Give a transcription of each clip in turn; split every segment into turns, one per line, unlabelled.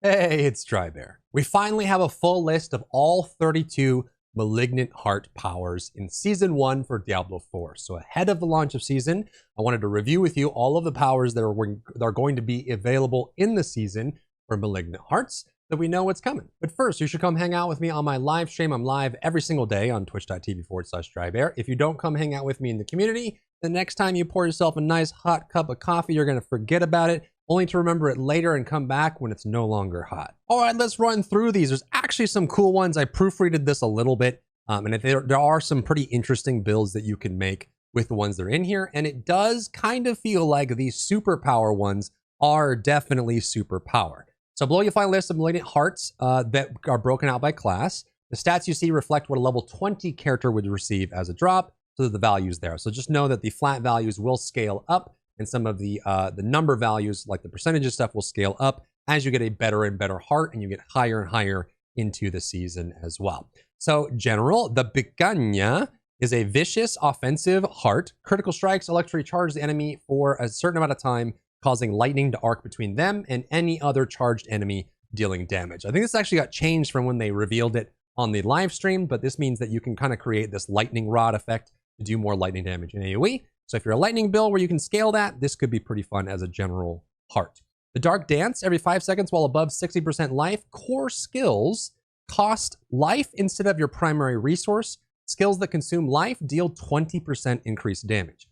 Hey, it's Drybear. We finally have a full list of all 32 Malignant Heart powers in Season 1 for Diablo 4. So ahead of the launch of Season, I wanted to review with you all of the powers that are going to be available in the season for Malignant Hearts, so we know what's coming. But first, you should come hang out with me on my live stream. I'm live every single day on twitch.tv/Drybear. If you don't come hang out with me in the community, the next time you pour yourself a nice hot cup of coffee, you're going to forget about it, only to remember it later and come back when it's no longer hot. All right, let's run through these. There's actually some cool ones. I proofreaded this a little bit, and there are some pretty interesting builds that you can make with the ones that are in here, and it does kind of feel like these superpower ones are definitely superpower. So below you'll find a list of Malignant Hearts that are broken out by class. The stats you see reflect what a level 20 character would receive as a drop, so the values there. So just know that the flat values will scale up, and some of the number values, like the percentages stuff, will scale up as you get a better and better heart, and you get higher and higher into the season as well. So general, the Picanha is a vicious offensive heart. Critical strikes electrically charge the enemy for a certain amount of time, causing lightning to arc between them and any other charged enemy, dealing damage. I think this actually got changed from when they revealed it on the live stream, but this means that you can kind of create this lightning rod effect to do more lightning damage in AoE. So if you're a lightning build where you can scale that, this could be pretty fun as a general heart. The Dark Dance, every 5 seconds while above 60% life. Core skills cost life instead of your primary resource. Skills that consume life deal 20% increased damage.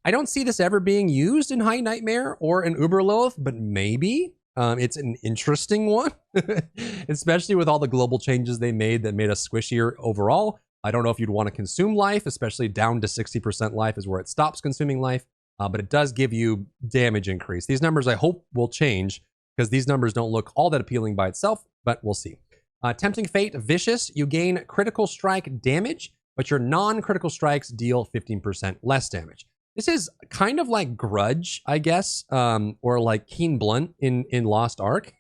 I don't see this ever being used in High Nightmare or in Uber Lilith, but maybe. It's an interesting one, especially with all the global changes they made that made us squishier overall. I don't know if you'd want to consume life, especially down to 60% life is where it stops consuming life, but it does give you damage increase. These numbers I hope will change because these numbers don't look all that appealing by itself, but we'll see. Tempting Fate, Vicious, you gain critical strike damage, but your non-critical strikes deal 15% less damage. This is kind of like Grudge, I guess, or like Keen Blunt in Lost Ark,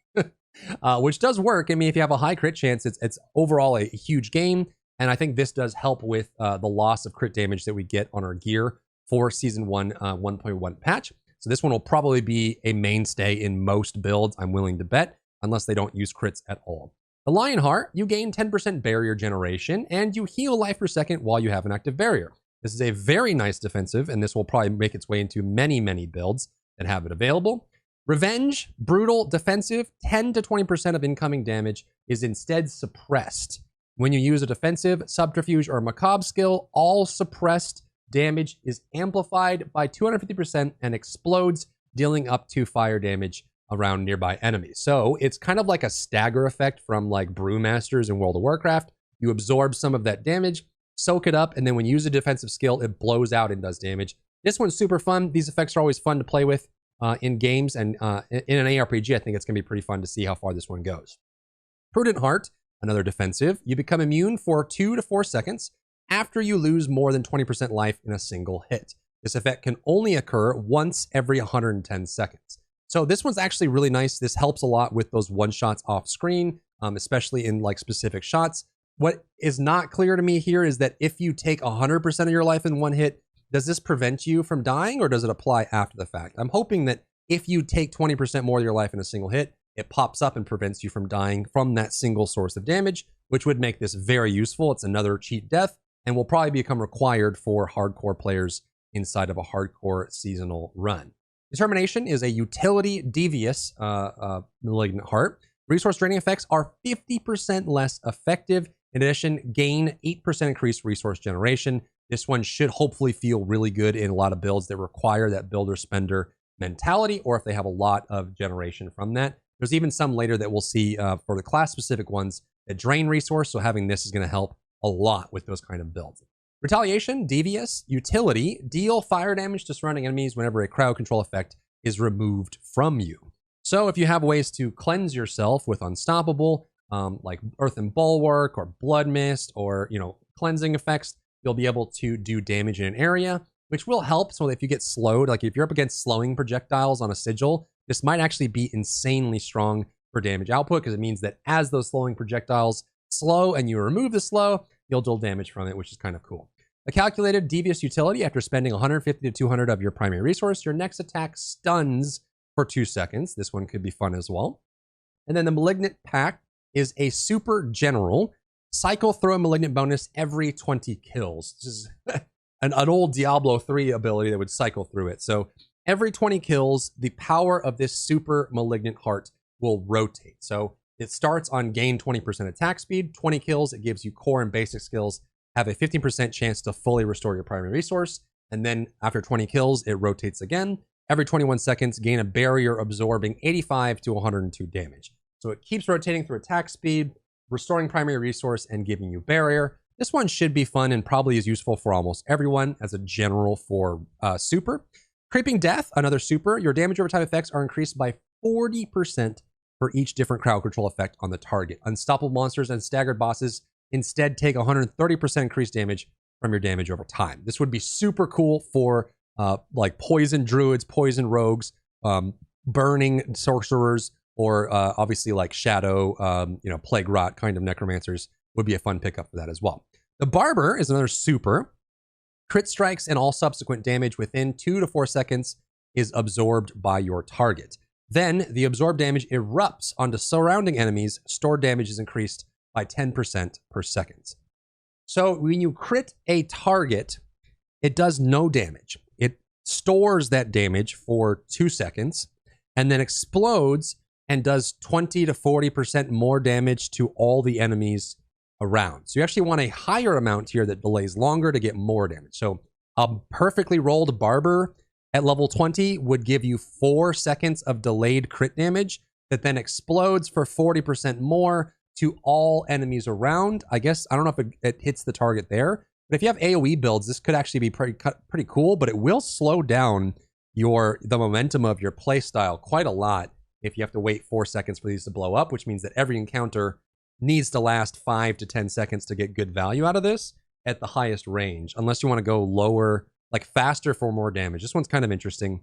which does work. I mean, if you have a high crit chance, it's overall a huge game. And I think this does help with the loss of crit damage that we get on our gear for Season 1 1.1 patch. So this one will probably be a mainstay in most builds, I'm willing to bet, unless they don't use crits at all. The Lionheart, you gain 10% barrier generation, and you heal life per second while you have an active barrier. This is a very nice defensive, and this will probably make its way into many, many builds that have it available. Revenge, brutal, defensive, 10 to 20% of incoming damage is instead suppressed. When you use a defensive, subterfuge, or macabre skill, all suppressed damage is amplified by 250% and explodes, dealing up to fire damage around nearby enemies. So it's kind of like a stagger effect from like Brewmasters in World of Warcraft. You absorb some of that damage, soak it up, and then when you use a defensive skill, it blows out and does damage. This one's super fun. These effects are always fun to play with in games, and in an ARPG, I think it's going to be pretty fun to see how far this one goes. Prudent Heart, another defensive. You become immune for 2 to 4 seconds after you lose more than 20% life in a single hit. This effect can only occur once every 110 seconds. So this one's actually really nice. This helps a lot with those one-shots off screen, especially in like specific shots. What is not clear to me here is that if you take 100% of your life in one hit, does this prevent you from dying, or does it apply after the fact? I'm hoping that if you take 20% more of your life in a single hit, it pops up and prevents you from dying from that single source of damage, which would make this very useful. It's another cheat death and will probably become required for hardcore players inside of a hardcore seasonal run. Determination is a utility devious Malignant Heart. Resource draining effects are 50% less effective. In addition, gain 8% increased resource generation. This one should hopefully feel really good in a lot of builds that require that builder-spender mentality, or if they have a lot of generation from that. There's even some later that we'll see for the class-specific ones that drain resource, so having this is going to help a lot with those kind of builds. Retaliation, Devious, Utility, deal fire damage to surrounding enemies whenever a crowd control effect is removed from you. So if you have ways to cleanse yourself with Unstoppable, like Earthen Bulwark or Blood Mist or, cleansing effects, you'll be able to do damage in an area, which will help. So if you get slowed, like if you're up against slowing projectiles on a sigil, this might actually be insanely strong for damage output, because it means that as those slowing projectiles slow and you remove the slow, you'll deal damage from it, which is kind of cool. A calculated devious utility, after spending 150 to 200 of your primary resource, your next attack stuns for 2 seconds. This one could be fun as well. And then the Malignant pack is a super general. Cycle through a Malignant bonus every 20 kills. This is an old Diablo 3 ability that would cycle through it. So every 20 kills, the power of this super Malignant heart will rotate. So it starts on gain 20% attack speed. 20 kills, it gives you core and basic skills, have a 15% chance to fully restore your primary resource. And then after 20 kills, it rotates again. Every 21 seconds, gain a barrier absorbing 85 to 102 damage. So it keeps rotating through attack speed, restoring primary resource, and giving you barrier. This one should be fun and probably is useful for almost everyone as a general for super. Creeping Death, another super. Your damage over time effects are increased by 40% for each different crowd control effect on the target. Unstoppable monsters and staggered bosses instead take 130% increased damage from your damage over time. This would be super cool for like poison druids, poison rogues, burning sorcerers, or obviously like shadow, plague rot kind of necromancers would be a fun pickup for that as well. The Barber is another super. Crit strikes and all subsequent damage within 2 to 4 seconds is absorbed by your target. Then the absorbed damage erupts onto surrounding enemies. Stored damage is increased by 10% per second. So when you crit a target, it does no damage. It stores that damage for 2 seconds and then explodes and does 20 to 40% more damage to all the enemies around. So you actually want a higher amount here that delays longer to get more damage. So a perfectly rolled Barber at level 20 would give you 4 seconds of delayed crit damage that then explodes for 40% more to all enemies around. I guess, I don't know if it hits the target there, but if you have AoE builds, this could actually be pretty cool, but it will slow down the momentum of your playstyle quite a lot if you have to wait 4 seconds for these to blow up, which means that every encounter needs to last 5 to 10 seconds to get good value out of this at the highest range, unless you want to go lower, like faster for more damage. This one's kind of interesting.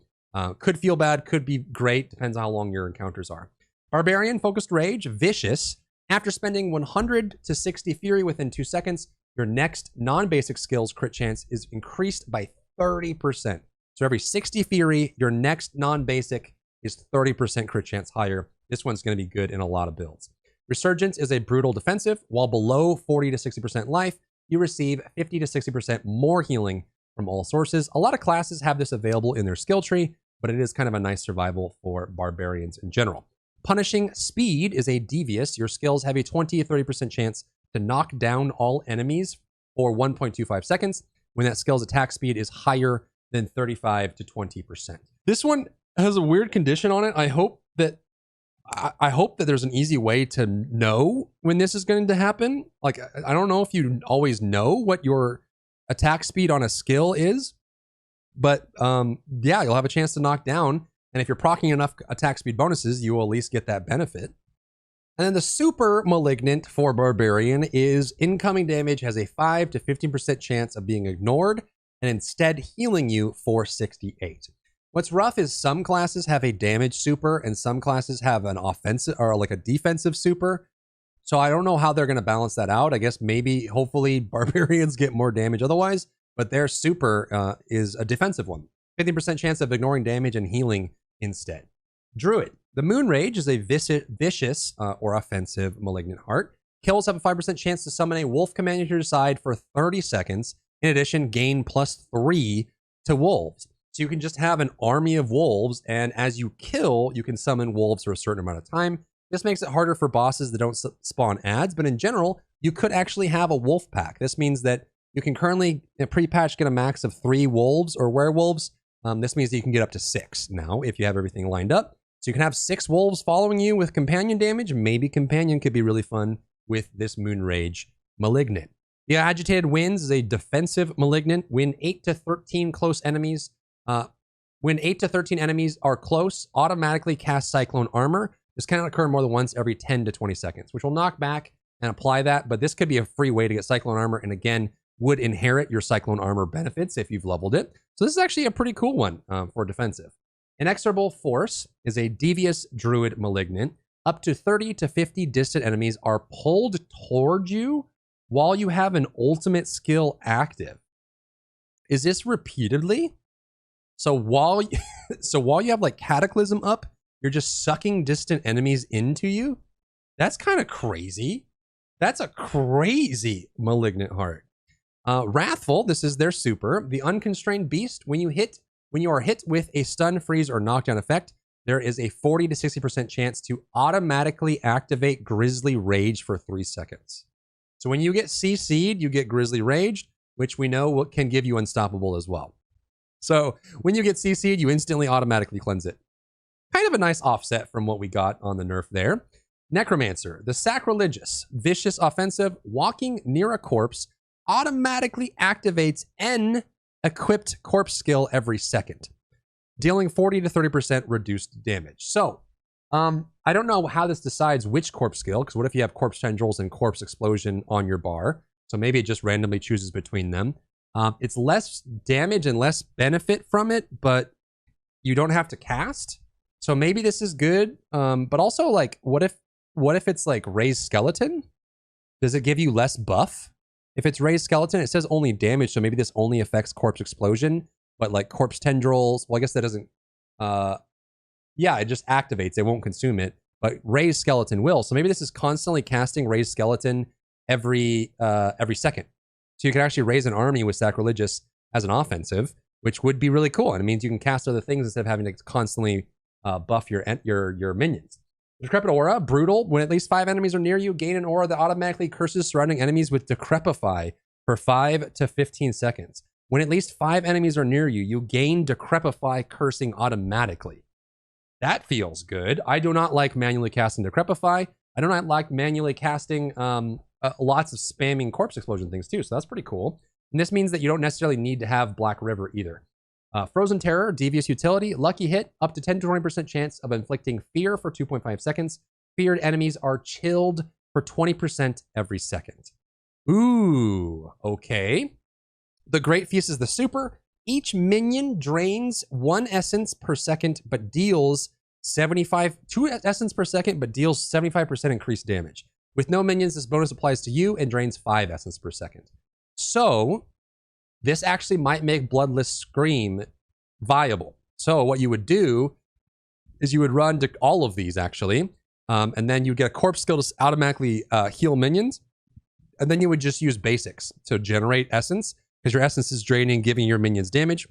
Could feel bad, could be great, depends on how long your encounters are. Barbarian, Focused Rage, Vicious. After spending 100 to 60 Fury within 2 seconds, your next non-basic skills crit chance is increased by 30%. So every 60 Fury, your next non-basic is 30% crit chance higher. This one's going to be good in a lot of builds. Resurgence is a brutal defensive. While below 40 to 60% life, you receive 50 to 60% more healing from all sources. A lot of classes have this available in their skill tree, but it is kind of a nice survival for barbarians in general. Punishing Speed is a devious. Your skills have a 20 to 30% chance to knock down all enemies for 1.25 seconds when that skill's attack speed is higher than 35 to 20%. This one has a weird condition on it. I hope that there's an easy way to know when this is going to happen. Like, I don't know if you always know what your attack speed on a skill is, but yeah, you'll have a chance to knock down. And if you're proccing enough attack speed bonuses, you will at least get that benefit. And then the super Malignant for Barbarian is incoming damage has a 5 to 15% chance of being ignored and instead healing you for 68. What's rough is some classes have a damage super and some classes have an offensive or like a defensive super. So I don't know how they're going to balance that out. I guess maybe, hopefully, barbarians get more damage otherwise, but their super is a defensive one. 50% chance of ignoring damage and healing instead. Druid. The Moon Rage is a vicious or offensive Malignant heart. Kills have a 5% chance to summon a wolf companion to your side for 30 seconds. In addition, gain +3 to wolves. So you can just have an army of wolves, and as you kill, you can summon wolves for a certain amount of time. This makes it harder for bosses that don't spawn adds, but in general, you could actually have a wolf pack. This means that you can currently, in pre-patch, get a max of 3 wolves or werewolves. This means that you can get up to 6 now if you have everything lined up. So you can have 6 wolves following you with companion damage. Maybe companion could be really fun with this Moon Rage Malignant. The Agitated Winds is a defensive Malignant. When 8 to 13 close enemies when 8 to 13 enemies are close, automatically cast Cyclone Armor. This cannot occur more than once every 10 to 20 seconds, which will knock back and apply that. But this could be a free way to get Cyclone Armor, and again, would inherit your Cyclone Armor benefits if you've leveled it. So this is actually a pretty cool one for defensive. Inexorable Force is a devious Druid Malignant. Up to 30 to 50 distant enemies are pulled toward you while you have an ultimate skill active. Is this repeatedly? So while you have like Cataclysm up, you're just sucking distant enemies into you. That's kind of crazy. That's a crazy Malignant Heart. Wrathful, this is their super. The Unconstrained Beast, when you are hit with a stun, freeze, or knockdown effect, there is a 40 to 60% chance to automatically activate Grizzly Rage for 3 seconds. So when you get CC'd, you get Grizzly Raged, which we know can give you Unstoppable as well. So when you get CC'd, you instantly automatically cleanse it. Kind of a nice offset from what we got on the nerf there. Necromancer, the Sacrilegious, vicious offensive, walking near a corpse, automatically activates an equipped corpse skill every second, dealing 40 to 30% reduced damage. So, I don't know how this decides which corpse skill, because what if you have Corpse Tendrils and Corpse Explosion on your bar? So maybe it just randomly chooses between them. It's less damage and less benefit from it, but you don't have to cast. So maybe this is good. But also, like, what if it's like Raised Skeleton? Does it give you less buff? If it's Raised Skeleton, it says only damage, so maybe this only affects Corpse Explosion, but like Corpse Tendrils, well, I guess that doesn't, yeah, it just activates, it won't consume it, but Raised Skeleton will. So maybe this is constantly casting Raised Skeleton every second. So you can actually raise an army with Sacrilegious as an offensive, which would be really cool. And it means you can cast other things instead of having to constantly buff your minions. Decrepit Aura, brutal. When at least 5 enemies are near you, gain an aura that automatically curses surrounding enemies with Decrepify for 5 to 15 seconds. When at least 5 enemies are near you, you gain Decrepify cursing automatically. That feels good. I do not like manually casting Decrepify. I do not like manually casting lots of spamming Corpse Explosion things too, so that's pretty cool. And this means that you don't necessarily need to have Black River either. Frozen Terror, devious utility, lucky hit, up to 10 to 20% chance of inflicting fear for 2.5 seconds. Feared enemies are chilled for 20% every second. Ooh, okay. The Great Feast is the super. Each minion drains 1 essence per second, but deals 2 essence per second, but deals 75% increased damage. With no minions, this bonus applies to you and drains 5 essence per second. So this actually might make Bloodless Scream viable. So what you would do is you would run to all of these actually, and then you get a corpse skill to automatically heal minions, and then you would just use basics to generate essence, because your essence is draining, giving your minions damage.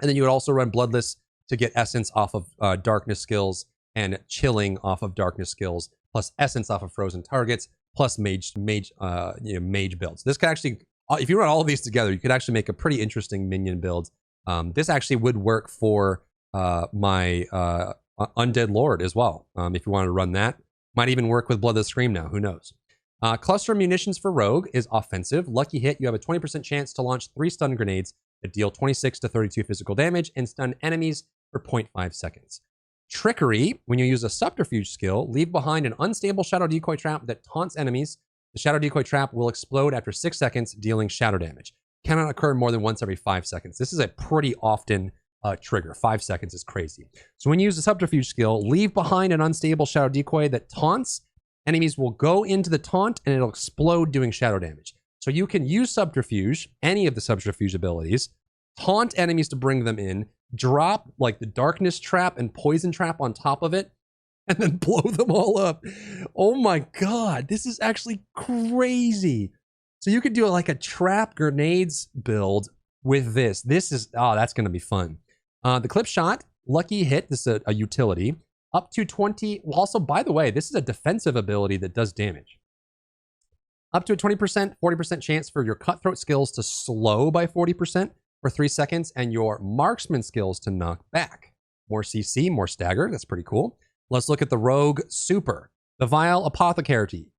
And then you would also run Bloodless to get essence off of darkness skills and chilling off of darkness skills, plus essence off of frozen targets, plus mage builds. This could actually, if you run all of these together, you could actually make a pretty interesting minion build. This actually would work for my Undead Lord as well. If you want to run that, might even work with Bloodless Scream now. Who knows? Cluster Munitions for Rogue is offensive. Lucky hit, you have a 20% chance to launch 3 stun grenades that deal 26 to 32 physical damage and stun enemies for 0.5 seconds. Trickery, when you use a Subterfuge skill, leave behind an unstable Shadow Decoy trap that taunts enemies. The Shadow Decoy trap will explode after 6 seconds, dealing shadow damage. Cannot occur more than once every 5 seconds. This is a pretty often trigger. 5 seconds is crazy. So when you use the Subterfuge skill, leave behind an unstable Shadow Decoy that taunts. Enemies will go into the taunt and it'll explode doing shadow damage. So you can use Subterfuge, any of the Subterfuge abilities, taunt enemies to bring them in, drop like the Darkness Trap and Poison Trap on top of it, and then blow them all up. Oh my god, this is actually crazy. So you could do like a trap grenades build with this. This is, oh, that's going to be fun. The Clip Shot, lucky hit, this is a utility. Up to 20, well, also, by the way, this is a defensive ability that does damage. Up to a 20%, 40% chance for your Cutthroat skills to slow by 40% for 3 seconds, and your Marksman skills to knock back. More CC, more stagger, that's pretty cool. Let's look at the Rogue Super. The Vile Apothecary.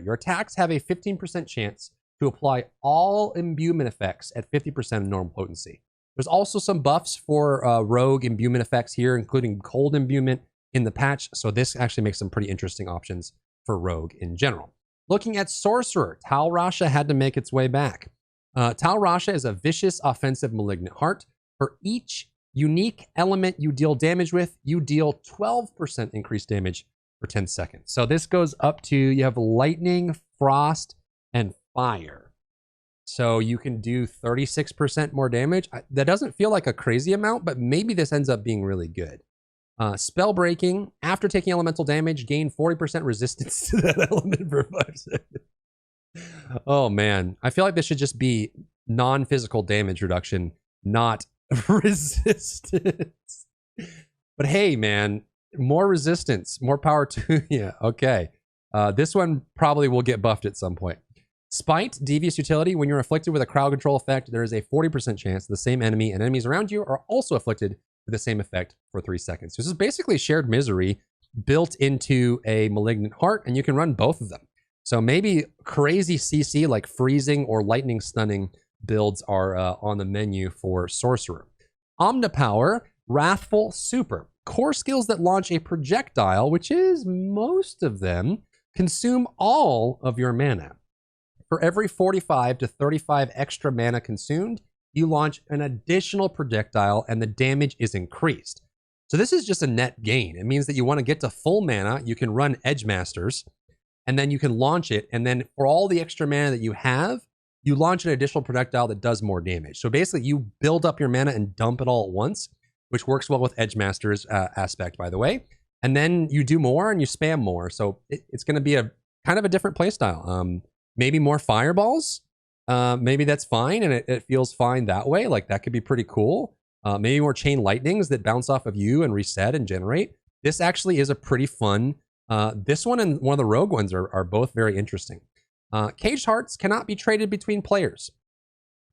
Your attacks have a 15% chance to apply all imbuement effects at 50% of normal potency. There's also some buffs for Rogue imbuement effects here, including Cold Imbuement in the patch, so this actually makes some pretty interesting options for Rogue in general. Looking at Sorcerer, Tal Rasha had to make its way back. Tal Rasha is a vicious offensive Malignant Heart. For each unique element you deal damage with, you deal 12% increased damage for 10 seconds. So this goes up to, you have lightning, frost, and fire. So you can do 36% more damage. That doesn't feel like a crazy amount, but maybe this ends up being really good. Spell breaking. After taking elemental damage, gain 40% resistance to that element for 5 seconds. Oh man, I feel like this should just be non-physical damage reduction, not resistance. But hey, man, more resistance, more power to you. Okay, this one probably will get buffed at some point. Spite, devious utility. When you're afflicted with a crowd control effect, there is a 40% chance the same enemy and enemies around you are also afflicted with the same effect for 3 seconds. This is basically shared misery built into a Malignant Heart, and you can run both of them. So maybe crazy CC like freezing or lightning stunning builds are on the menu for Sorcerer. Omnipower, Wrathful Super. Core skills that launch a projectile, which is most of them, consume all of your mana. For every 45 to 35 extra mana consumed, you launch an additional projectile and the damage is increased. So this is just a net gain. It means that you want to get to full mana, you can run Edge Masters, and then you can launch it, and then for all the extra mana that you have, you launch an additional projectile that does more damage. So basically, you build up your mana and dump it all at once, which works well with Edge Masters aspect, by the way. And then you do more and you spam more. So it's going to be a kind of a different playstyle. Maybe more fireballs. Maybe that's fine, and it feels fine that way. Like, that could be pretty cool. Maybe more chain lightnings that bounce off of you and reset and generate. This actually is a pretty fun. This one and one of the rogue ones are both very interesting. Caged hearts cannot be traded between players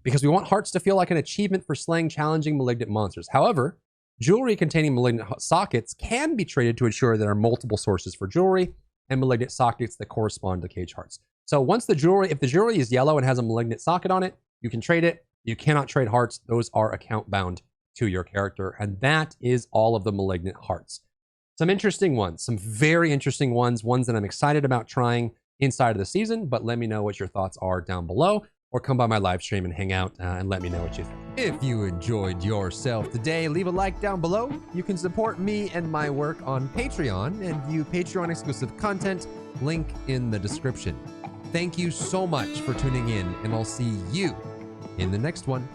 because we want hearts to feel like an achievement for slaying challenging malignant monsters. However, jewelry containing malignant sockets can be traded to ensure there are multiple sources for jewelry and malignant sockets that correspond to caged hearts. So once the jewelry, if the jewelry is yellow and has a malignant socket on it, you can trade it. You cannot trade hearts. Those are account bound to your character. And that is all of the malignant hearts. Some interesting ones, some very interesting ones that I'm excited about trying inside of the season, but let me know what your thoughts are down below, or come by my live stream and hang out and let me know what you think. If you enjoyed yourself today, leave a like down below. You can support me and my work on Patreon and view Patreon exclusive content, link in the description. Thank you so much for tuning in, and I'll see you in the next one.